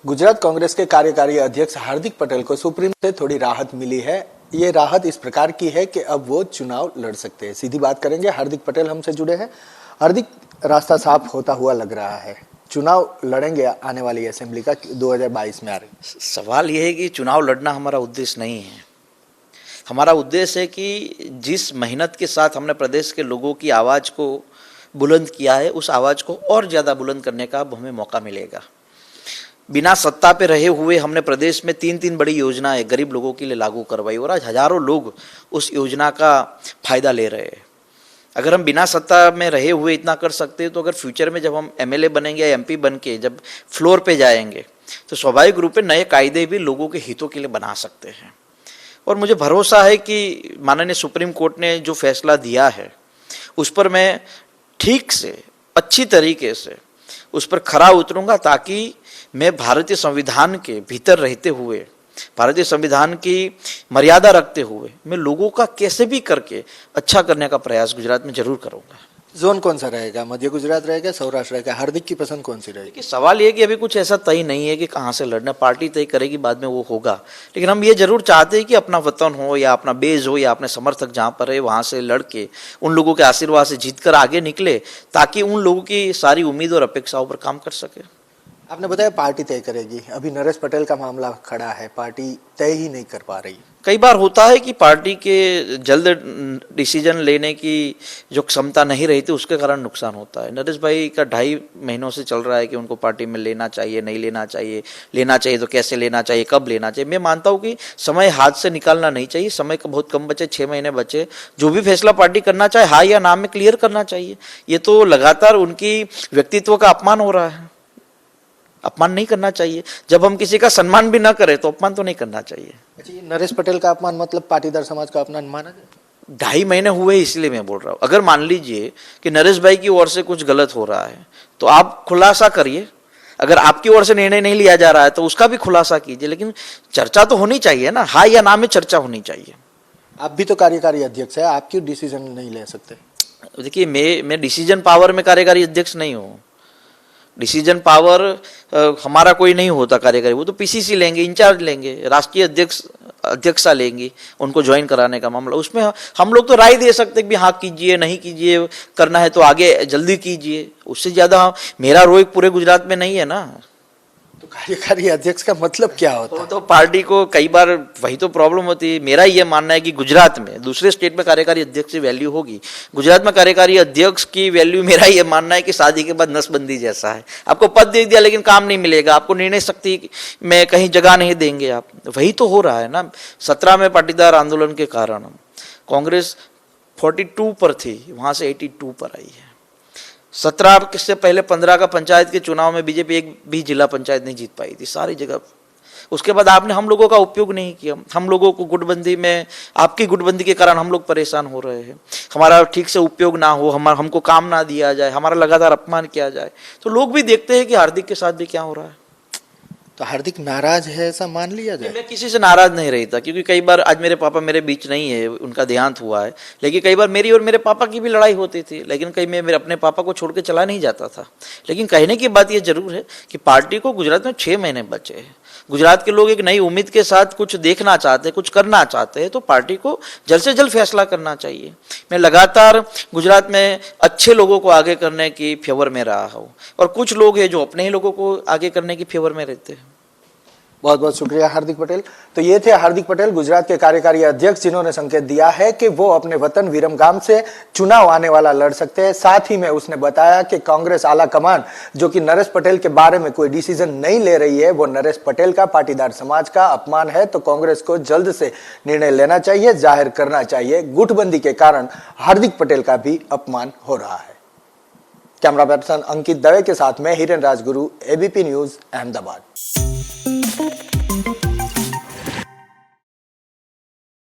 गुजरात कांग्रेस के कार्यकारी अध्यक्ष हार्दिक पटेल को सुप्रीम से थोड़ी राहत मिली है। ये राहत इस प्रकार की है कि अब वो चुनाव लड़ सकते हैं। सीधी बात करेंगे, हार्दिक पटेल हमसे जुड़े हैं। हार्दिक, रास्ता साफ होता हुआ लग रहा है, चुनाव लड़ेंगे आने वाली असेंबली का 2022 में आ रही। सवाल यह है कि चुनाव लड़ना हमारा उद्देश्य नहीं है। हमारा उद्देश्य है कि जिस मेहनत के साथ हमने प्रदेश के लोगों की आवाज़ को बुलंद किया है, उस आवाज़ को और ज़्यादा बुलंद करने का अब हमें मौका मिलेगा। बिना सत्ता पे रहे हुए हमने प्रदेश में तीन बड़ी योजनाएं गरीब लोगों के लिए लागू करवाई और आज हजारों लोग उस योजना का फायदा ले रहे हैं। अगर हम बिना सत्ता में रहे हुए इतना कर सकते हैं, तो अगर फ्यूचर में जब हम एमएलए बनेंगे या एमपी बन के जब फ्लोर पे जाएंगे, तो स्वाभाविक रूप से नए कायदे भी लोगों के हितों के लिए बना सकते हैं। और मुझे भरोसा है कि माननीय सुप्रीम कोर्ट ने जो फैसला दिया है, उस पर मैं ठीक से अच्छी तरीके से उस पर खरा उतरूंगा, ताकि मैं भारतीय संविधान के भीतर रहते हुए, भारतीय संविधान की मर्यादा रखते हुए, मैं लोगों का कैसे भी करके अच्छा करने का प्रयास गुजरात में जरूर करूंगा। जोन कौन सा रहेगा? मध्य गुजरात रहेगा, सौराष्ट्र रहेगा? हार्दिक की पसंद कौन सी रहेगी? सवाल ये कि अभी कुछ ऐसा तय नहीं है कि कहाँ से लड़ना, पार्टी तय करेगी, बाद में वो होगा। लेकिन हम ये जरूर चाहते हैं कि अपना वतन हो या अपना बेस हो या अपने समर्थक जहाँ पर है वहाँ से लड़के उन लोगों के आशीर्वाद से जीतकर आगे निकले, ताकि उन लोगों की सारी उम्मीद और अपेक्षाओं पर काम कर सके। आपने बताया पार्टी तय करेगी, अभी नरेश पटेल का मामला खड़ा है, पार्टी तय ही नहीं कर पा रही। कई बार होता है कि पार्टी के जल्द डिसीजन लेने की जो क्षमता नहीं रहती, उसके कारण नुकसान होता है। नरेश भाई का 2.5 महीनों से चल रहा है कि उनको पार्टी में लेना चाहिए, नहीं लेना चाहिए, लेना चाहिए तो कैसे लेना चाहिए, कब लेना चाहिए। मैं मानता हूँ कि समय हाथ से निकालना नहीं चाहिए, समय का बहुत कम बचे, 6 महीने बचे। जो भी फैसला पार्टी करना चाहे, हाँ या ना में क्लियर करना चाहिए। ये तो लगातार उनकी व्यक्तित्व का अपमान हो रहा है। अपमान नहीं करना चाहिए। जब हम किसी का सम्मान भी ना करें तो अपमान तो नहीं करना चाहिए। अच्छा, ये नरेश पटेल का अपमान मतलब पाटीदार समाज का अपमान माना जाए? 2.5 महीने हुए, इसलिए मैं बोल रहा हूँ। अगर मान लीजिए कि नरेश भाई की ओर से कुछ गलत हो रहा है, तो आप खुलासा करिए। अगर आपकी ओर से निर्णय नहीं लिया जा रहा है, तो उसका भी खुलासा कीजिए। लेकिन चर्चा तो होनी चाहिए ना, हाँ या ना में चर्चा होनी चाहिए। आप भी तो कार्यकारी अध्यक्ष है, आप क्यों डिसीजन नहीं ले सकते? देखिए, मैं डिसीजन पावर में कार्यकारी अध्यक्ष नहीं हूँ। डिसीजन पावर हमारा कोई नहीं होता कार्यकारी, वो तो पीसीसी लेंगे, इंचार्ज लेंगे, राष्ट्रीय अध्यक्षा लेंगी उनको ज्वाइन कराने का मामला। उसमें हम लोग तो राय दे सकते हैं कि हाँ कीजिए, नहीं कीजिए, करना है तो आगे जल्दी कीजिए। उससे ज्यादा मेरा रोल पूरे गुजरात में नहीं है ना। तो कार्यकारी अध्यक्ष का मतलब क्या होता है? तो पार्टी को कई बार वही तो प्रॉब्लम होती है। मेरा ये मानना है कि गुजरात में, दूसरे स्टेट में कार्यकारी अध्यक्ष की वैल्यू होगी, गुजरात में कार्यकारी अध्यक्ष की वैल्यू मेरा ये मानना है कि शादी के बाद नसबंदी जैसा है। आपको पद दे दिया लेकिन काम नहीं मिलेगा, आपको निर्णय शक्ति में कहीं जगह नहीं देंगे आप। वही तो हो रहा है ना। 17 में पाटीदार आंदोलन के कारण कांग्रेस 42 पर थी, वहां से 82 पर आई है। 17 से पहले 15 का पंचायत के चुनाव में बीजेपी एक भी जिला पंचायत नहीं जीत पाई थी, सारी जगह। उसके बाद आपने हम लोगों का उपयोग नहीं किया। हम लोगों को गुटबंदी में, आपकी गुटबंदी के कारण हम लोग परेशान हो रहे हैं। हमारा ठीक से उपयोग ना हो, हमको काम ना दिया जाए, हमारा लगातार अपमान किया जाए, तो लोग भी देखते हैं कि हार्दिक के साथ भी क्या हो रहा है। तो हार्दिक नाराज है, ऐसा मान लिया जाए? मैं किसी से नाराज नहीं रहता, क्योंकि कई बार, आज मेरे पापा मेरे बीच नहीं है, उनका देहांत हुआ है, लेकिन कई बार मेरी और मेरे पापा की भी लड़ाई होती थी। लेकिन कहीं मैं मेरे अपने पापा को छोड़ के चला नहीं जाता था। लेकिन कहने की बात यह जरूर है कि पार्टी को गुजरात में 6 महीने बचे हैं। गुजरात के लोग एक नई उम्मीद के साथ कुछ देखना चाहते हैं, कुछ करना चाहते हैं, तो पार्टी को जल्द से जल्द फैसला करना चाहिए। मैं लगातार गुजरात में अच्छे लोगों को आगे करने की फेवर में रहा हूँ, और कुछ लोग हैं जो अपने ही लोगों को आगे करने की फेवर में रहते हैं। बहुत बहुत शुक्रिया हार्दिक पटेल। तो ये थे हार्दिक पटेल, गुजरात के कार्यकारी अध्यक्ष, जिन्होंने संकेत दिया है कि वो अपने वतन विरमगाम से चुनाव आने वाला लड़ सकते हैं। साथ ही में उसने बताया कि कांग्रेस आला कमान जो कि नरेश पटेल के बारे में कोई डिसीजन नहीं ले रही है, वो नरेश पटेल का, पाटीदार समाज का अपमान है। तो कांग्रेस को जल्द से निर्णय लेना चाहिए, जाहिर करना चाहिए। गुटबंदी के कारण हार्दिक पटेल का भी अपमान हो रहा है। कैमरा पर्सन अंकित दवे के साथ मैं हिरेन राजगुरु, एबीपी न्यूज, अहमदाबाद।